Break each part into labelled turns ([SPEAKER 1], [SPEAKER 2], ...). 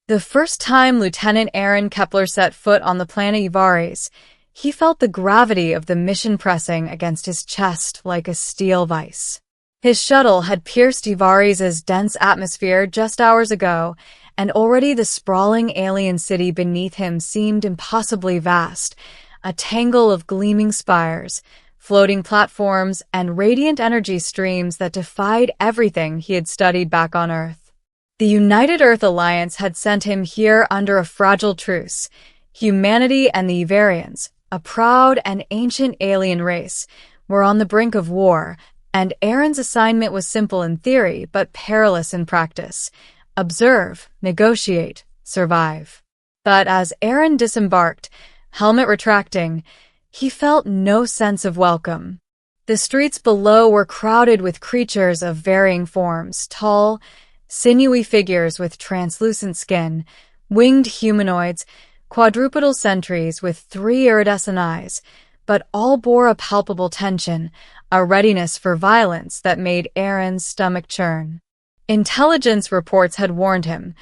[SPEAKER 1] The first time Lieutenant Aaron Kepler set foot on the planet Ivares, he felt the gravity of the mission pressing against his chest like a steel vice. His shuttle had pierced Ivares' dense atmosphere just hours ago, and already the sprawling alien city beneath him seemed impossibly vast, a tangle of gleaming spires, floating platforms, and radiant energy streams that defied everything he had studied back on Earth. The United Earth Alliance had sent him here under a fragile truce. Humanity and the Ivarians, a proud and ancient alien race, were on the brink of war, and Aaron's assignment was simple in theory but perilous in practice. Observe, negotiate, survive. But as Aaron disembarked, helmet retracting, he felt no sense of welcome. The streets below were crowded with creatures of varying forms, tall, sinewy figures with translucent skin, winged humanoids, quadrupedal sentries with 3 iridescent eyes, but all bore a palpable tension, a readiness for violence that made Aaron's stomach churn. Intelligence reports had warned him.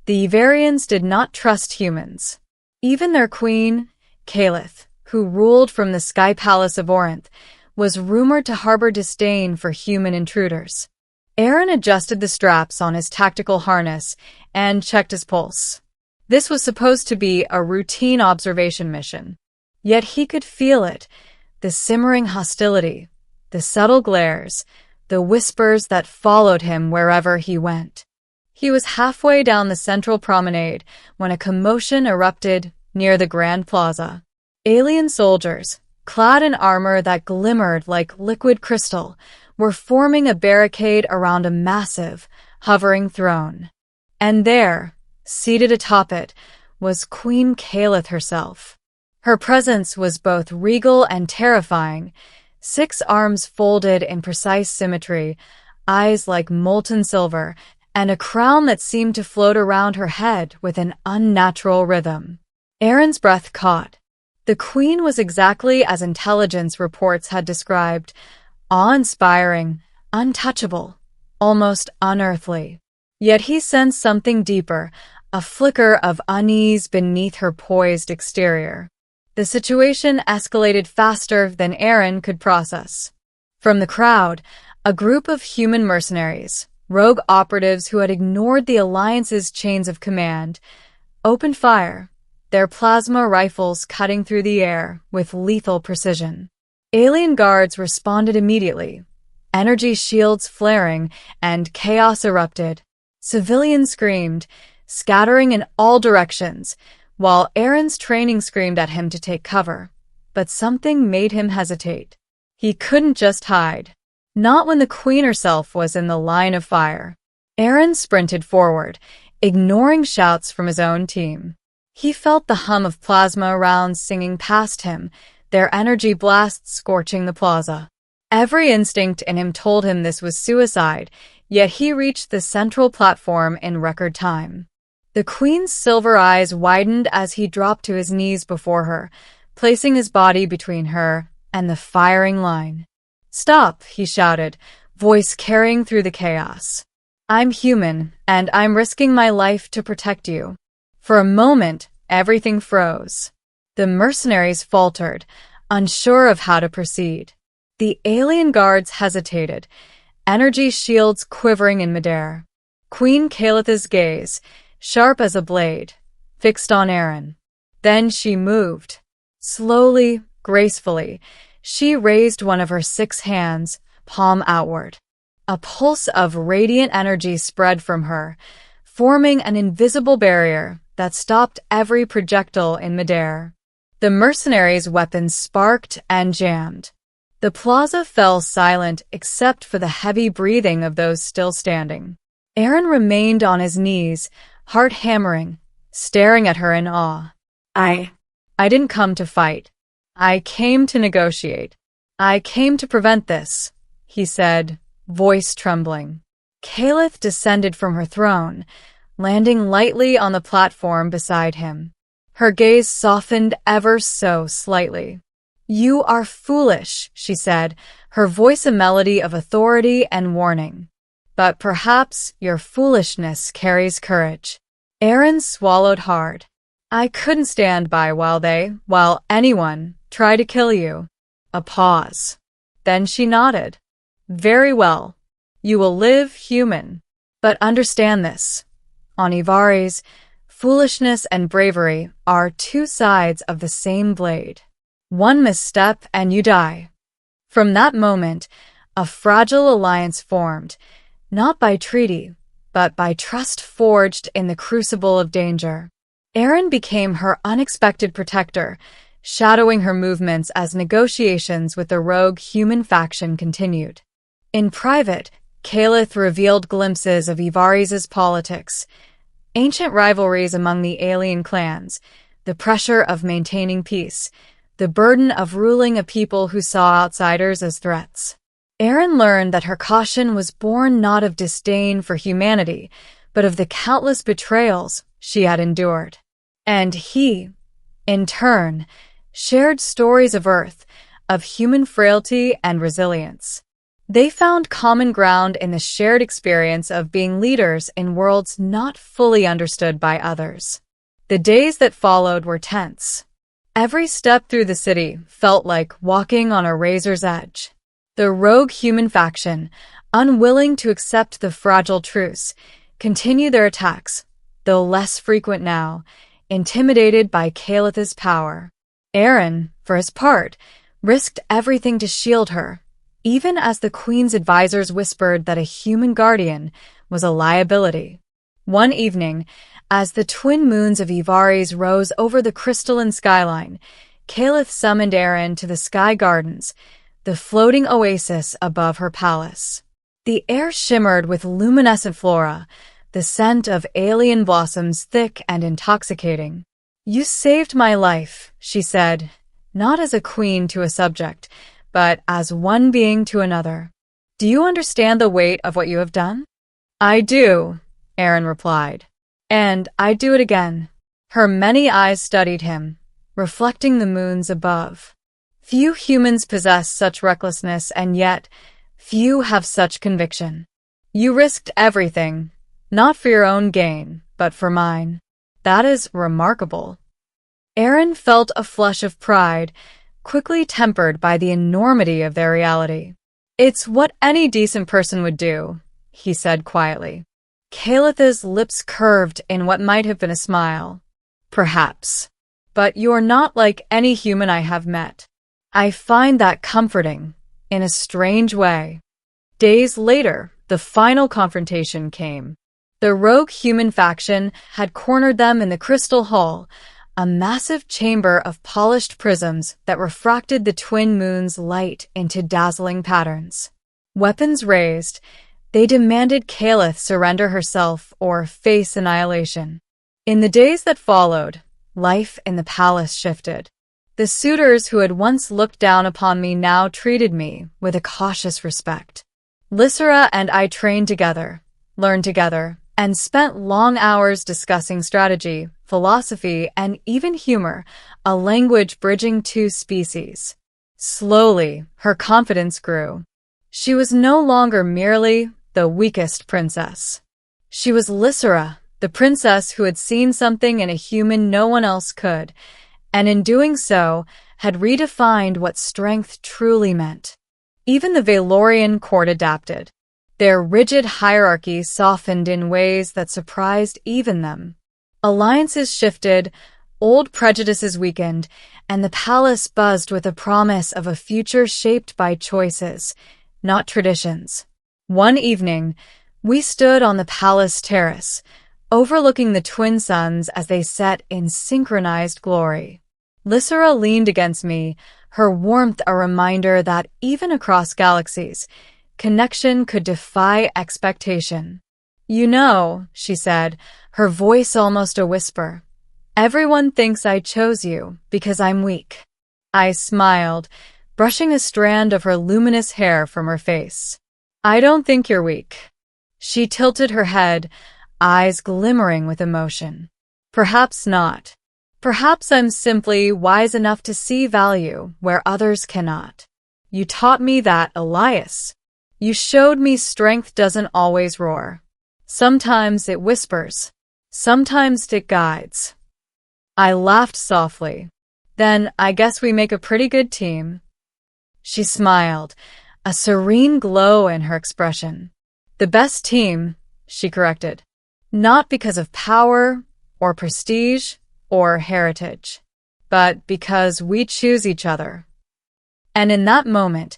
[SPEAKER 1] The Ivarians did not trust humans. Even their queen, Calith, who ruled from the Sky Palace of Orinth, was rumored to harbor disdain for human intruders. Aaron adjusted the straps on his tactical harness and checked his pulse. This was supposed to be a routine observation mission. Yet he could feel it, the simmering hostility, the subtle glares, the whispers that followed him wherever he went. He was halfway down the central promenade when a commotion erupted near the Grand Plaza. Alien soldiers, clad in armor that glimmered like liquid crystal, were forming a barricade around a massive, hovering throne. And there, seated atop it, was Queen Calith herself. Her presence was both regal and terrifying, 6 arms folded in precise symmetry, eyes like molten silver, and a crown that seemed to float around her head with an unnatural rhythm. Aaron's breath caught. The queen was exactly as intelligence reports had described, awe-inspiring, untouchable, almost unearthly. Yet he sensed something deeper, a flicker of unease beneath her poised exterior. The situation escalated faster than Aaron could process. From the crowd, a group of human mercenaries, rogue operatives who had ignored the Alliance's chains of command, opened fire, their plasma rifles cutting through the air with lethal precision. Alien guards responded immediately, energy shields flaring, and chaos erupted. Civilians screamed, scattering in all directions, while Aaron's training screamed at him to take cover. But something made him hesitate. He couldn't just hide. Not when the queen herself was in the line of fire. Aaron sprinted forward, ignoring shouts from his own team. He felt the hum of plasma rounds singing past him, their energy blasts scorching the plaza. Every instinct in him told him this was suicide, yet he reached the central platform in record time. The queen's silver eyes widened as he dropped to his knees before her, placing his body between her and the firing line. "Stop," he shouted, voice carrying through the chaos. "I'm human, and I'm risking my life to protect you." For a moment, everything froze. The mercenaries faltered, unsure of how to proceed. The alien guards hesitated, energy shields quivering in midair. Queen Calith's gaze, sharp as a blade, fixed on Aaron. Then she moved. Slowly, gracefully, she raised one of her 6 hands, palm outward. A pulse of radiant energy spread from her, forming an invisible barrier that stopped every projectile in midair. The mercenaries' weapons sparked and jammed. The plaza fell silent except for the heavy breathing of those still standing. Aaron remained on his knees, heart hammering, staring at her in awe. I didn't come to fight. I came to negotiate. I came to prevent this," he said, voice trembling. Calith descended from her throne, landing lightly on the platform beside him. Her gaze softened ever so slightly. "You are foolish," she said, her voice a melody of authority and warning. "But perhaps your foolishness carries courage." Aaron swallowed hard. I couldn't stand by while anyone tried to kill you. A pause. Then she nodded. Very well. You will live human. But understand this. On Ivaris, foolishness and bravery are two sides of the same blade. One misstep and you die. From that moment, a fragile alliance formed, not by treaty, but by trust forged in the crucible of danger. Aaron became her unexpected protector, shadowing her movements as negotiations with the rogue human faction continued. In private, Caliph revealed glimpses of Ivaris' politics, ancient rivalries among the alien clans, the pressure of maintaining peace, the burden of ruling a people who saw outsiders as threats. Aaron learned that her caution was born not of disdain for humanity, but of the countless betrayals she had endured. And he, in turn, shared stories of Earth, of human frailty and resilience. They found common ground in the shared experience of being leaders in worlds not fully understood by others. The days that followed were tense. Every step through the city felt like walking on a razor's edge. The rogue human faction, unwilling to accept the fragile truce, continued their attacks, though less frequent now, intimidated by Caliph's power. Aaron, for his part, risked everything to shield her, even as the Queen's advisors whispered that a human guardian was a liability. One evening, as the twin moons of Ivaris rose over the crystalline skyline, Caliph summoned Aaron to the Sky Gardens, the floating oasis above her palace. The air shimmered with luminescent flora, the scent of alien blossoms thick and intoxicating. You saved my life, she said, not as a queen to a subject, but as one being to another. Do you understand the weight of what you have done? I do, Aaron replied. And I'd do it again. Her many eyes studied him, reflecting the moons above. Few humans possess such recklessness, and yet few have such conviction. You risked everything, not for your own gain, but for mine. That is remarkable. Aaron felt a flush of pride, quickly tempered by the enormity of their reality. It's what any decent person would do, he said quietly. Caliph's lips curved in what might have been a smile. Perhaps. But you're not like any human I have met. I find that comforting, in a strange way. Days later, the final confrontation came. The rogue human faction had cornered them in the Crystal Hall, a massive chamber of polished prisms that refracted the twin moons' light into dazzling patterns. Weapons raised, they demanded Caliph surrender herself or face annihilation. In the days that followed, life in the palace shifted. The suitors who had once looked down upon me now treated me with a cautious respect. Lysera and I trained together, learned together, and spent long hours discussing strategy, philosophy, and even humor, a language bridging two species. Slowly, her confidence grew. She was no longer merely the weakest princess. She was Lysera, the princess who had seen something in a human no one else could, and in doing so, had redefined what strength truly meant. Even the Valorian court adapted. Their rigid hierarchy softened in ways that surprised even them. Alliances shifted, old prejudices weakened, and the palace buzzed with the promise of a future shaped by choices, not traditions. One evening, we stood on the palace terrace, overlooking the twin suns as they set in synchronized glory. Lysera leaned against me, her warmth a reminder that even across galaxies, connection could defy expectation. You know, she said, her voice almost a whisper, everyone thinks I chose you because I'm weak. I smiled, brushing a strand of her luminous hair from her face. I don't think you're weak. She tilted her head, eyes glimmering with emotion. Perhaps not. Perhaps I'm simply wise enough to see value where others cannot. You taught me that, Elias. You showed me strength doesn't always roar. Sometimes it whispers. Sometimes stick guides. I laughed softly. Then I guess we make a pretty good team. She smiled, a serene glow in her expression. The best team, she corrected. Not because of power, or prestige, or heritage, but because we choose each other. And in that moment,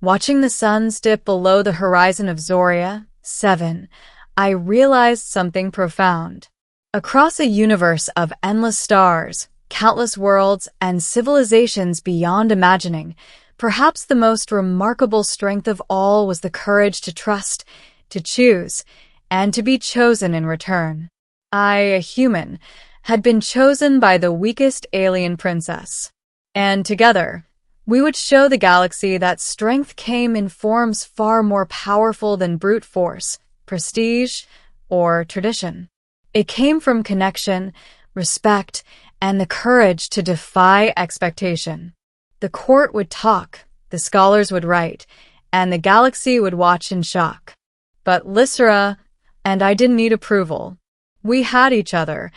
[SPEAKER 1] watching the suns dip below the horizon of Zoria, 7, I realized something profound. Across a universe of endless stars, countless worlds, and civilizations beyond imagining, perhaps the most remarkable strength of all was the courage to trust, to choose, and to be chosen in return. I, a human, had been chosen by the weakest alien princess. And together, we would show the galaxy that strength came in forms far more powerful than brute force, prestige, or tradition. It came from connection, respect, and the courage to defy expectation. The court would talk, the scholars would write, and the galaxy would watch in shock. But Lysra and I didn't need approval. We had each other,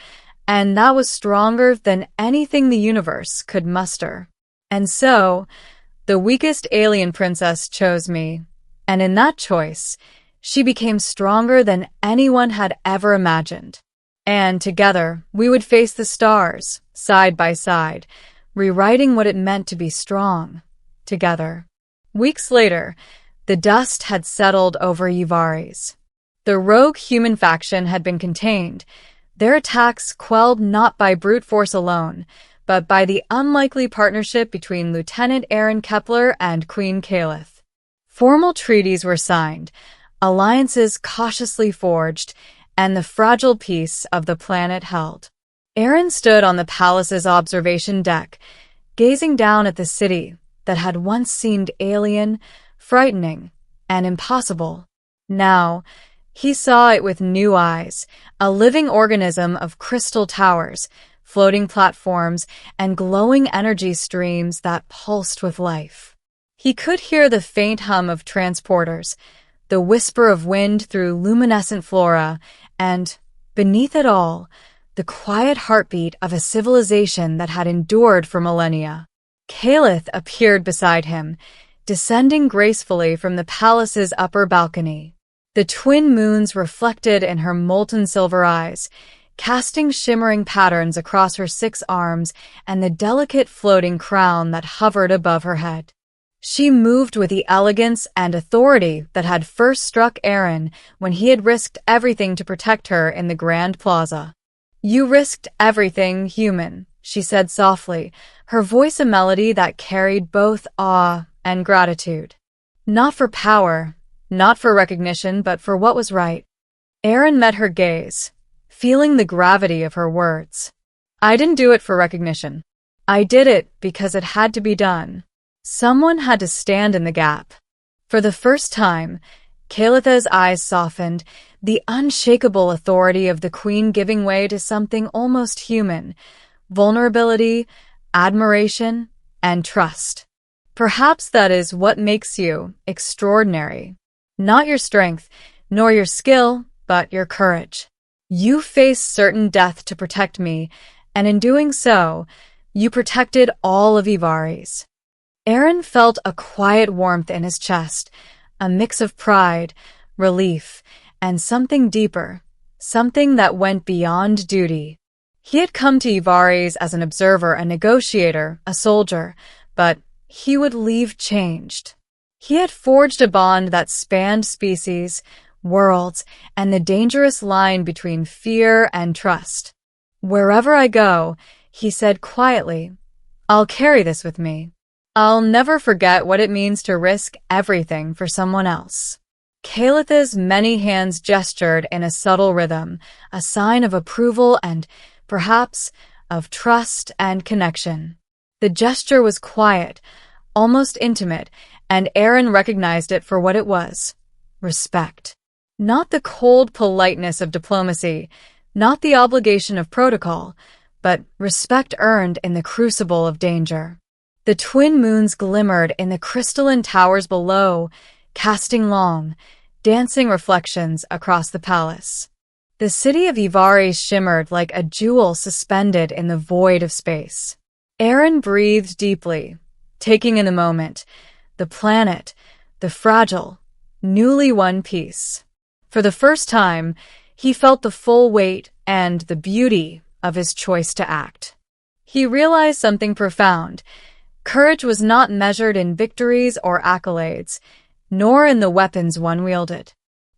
[SPEAKER 1] and that was stronger than anything the universe could muster. And so, the weakest alien princess chose me, and in that choice, she became stronger than anyone had ever imagined. And together, we would face the stars, side by side, rewriting what it meant to be strong, together. Weeks later, the dust had settled over Yvaris. The rogue human faction had been contained, their attacks quelled not by brute force alone, but by the unlikely partnership between Lieutenant Aaron Kepler and Queen Calith. Formal treaties were signed, alliances cautiously forged, and the fragile peace of the planet held. Aaron stood on the palace's observation deck, gazing down at the city that had once seemed alien, frightening, and impossible. Now, he saw it with new eyes, a living organism of crystal towers, floating platforms, and glowing energy streams that pulsed with life. He could hear the faint hum of transporters, the whisper of wind through luminescent flora, and, beneath it all, the quiet heartbeat of a civilization that had endured for millennia. Calith appeared beside him, descending gracefully from the palace's upper balcony. The twin moons reflected in her molten silver eyes, casting shimmering patterns across her 6 arms and the delicate floating crown that hovered above her head. She moved with the elegance and authority that had first struck Aaron when he had risked everything to protect her in the Grand Plaza. "You risked everything, human," she said softly, her voice a melody that carried both awe and gratitude. "Not for power, not for recognition, but for what was right." Aaron met her gaze, feeling the gravity of her words. "I didn't do it for recognition. I did it because it had to be done. Someone had to stand in the gap." For the first time, Calith's eyes softened, the unshakable authority of the queen giving way to something almost human, vulnerability, admiration, and trust. Perhaps that is what makes you extraordinary. Not your strength, nor your skill, but your courage. You faced certain death to protect me, and in doing so, you protected all of Yvaris. Aaron felt a quiet warmth in his chest, a mix of pride, relief, and something deeper, something that went beyond duty. He had come to Yvaris as an observer, a negotiator, a soldier, but he would leave changed. He had forged a bond that spanned species, worlds, and the dangerous line between fear and trust. "Wherever I go," he said quietly, "I'll carry this with me. I'll never forget what it means to risk everything for someone else." Calith's many hands gestured in a subtle rhythm, a sign of approval and, perhaps, of trust and connection. The gesture was quiet, almost intimate, and Aaron recognized it for what it was: respect. Not the cold politeness of diplomacy, not the obligation of protocol, but respect earned in the crucible of danger. The twin moons glimmered in the crystalline towers below, casting long, dancing reflections across the palace. The city of Ivares shimmered like a jewel suspended in the void of space. Aaron breathed deeply, taking in the moment, the planet, the fragile, newly won peace. For the first time, he felt the full weight and the beauty of his choice to act. He realized something profound. Courage was not measured in victories or accolades, nor in the weapons one wielded.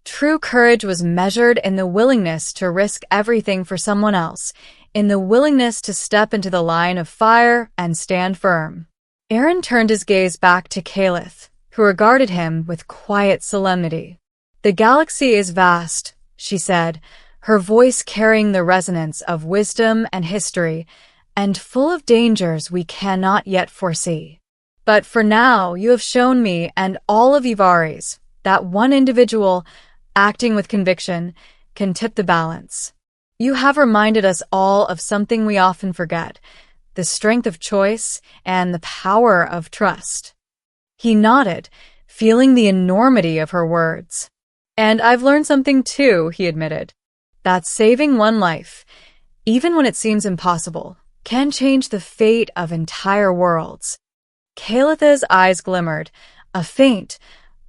[SPEAKER 1] True courage was measured in the willingness to risk everything for someone else, in the willingness to step into the line of fire and stand firm. Aaron turned his gaze back to Caliph, who regarded him with quiet solemnity. "The galaxy is vast," she said, her voice carrying the resonance of wisdom and history, "and full of dangers we cannot yet foresee. But for now, you have shown me and all of Ivares that one individual, acting with conviction, can tip the balance. You have reminded us all of something we often forget, the strength of choice and the power of trust." He nodded, feeling the enormity of her words. "And I've learned something too," he admitted, "that saving one life, even when it seems impossible, can change the fate of entire worlds." Calitha's eyes glimmered, a faint,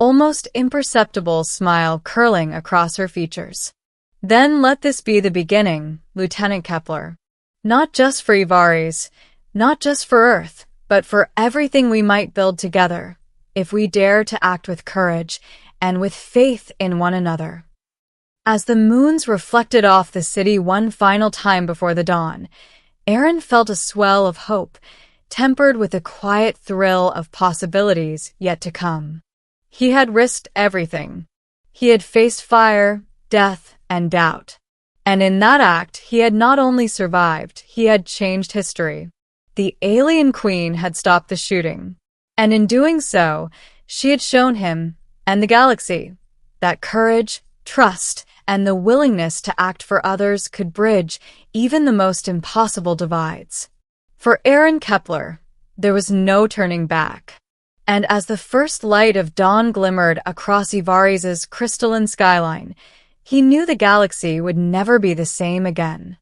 [SPEAKER 1] almost imperceptible smile curling across her features. "Then let this be the beginning, Lieutenant Kepler. Not just for Ivares, not just for Earth, but for everything we might build together, if we dare to act with courage and with faith in one another." As the moons reflected off the city one final time before the dawn, Aaron felt a swell of hope, tempered with a quiet thrill of possibilities yet to come. He had risked everything. He had faced fire, death, and doubt. And in that act, he had not only survived, he had changed history. The alien queen had stopped the shooting. And in doing so, she had shown him, and the galaxy, that courage, trust, and the willingness to act for others could bridge even the most impossible divides. For Aaron Kepler, there was no turning back. And as the first light of dawn glimmered across Ivares' crystalline skyline, he knew the galaxy would never be the same again.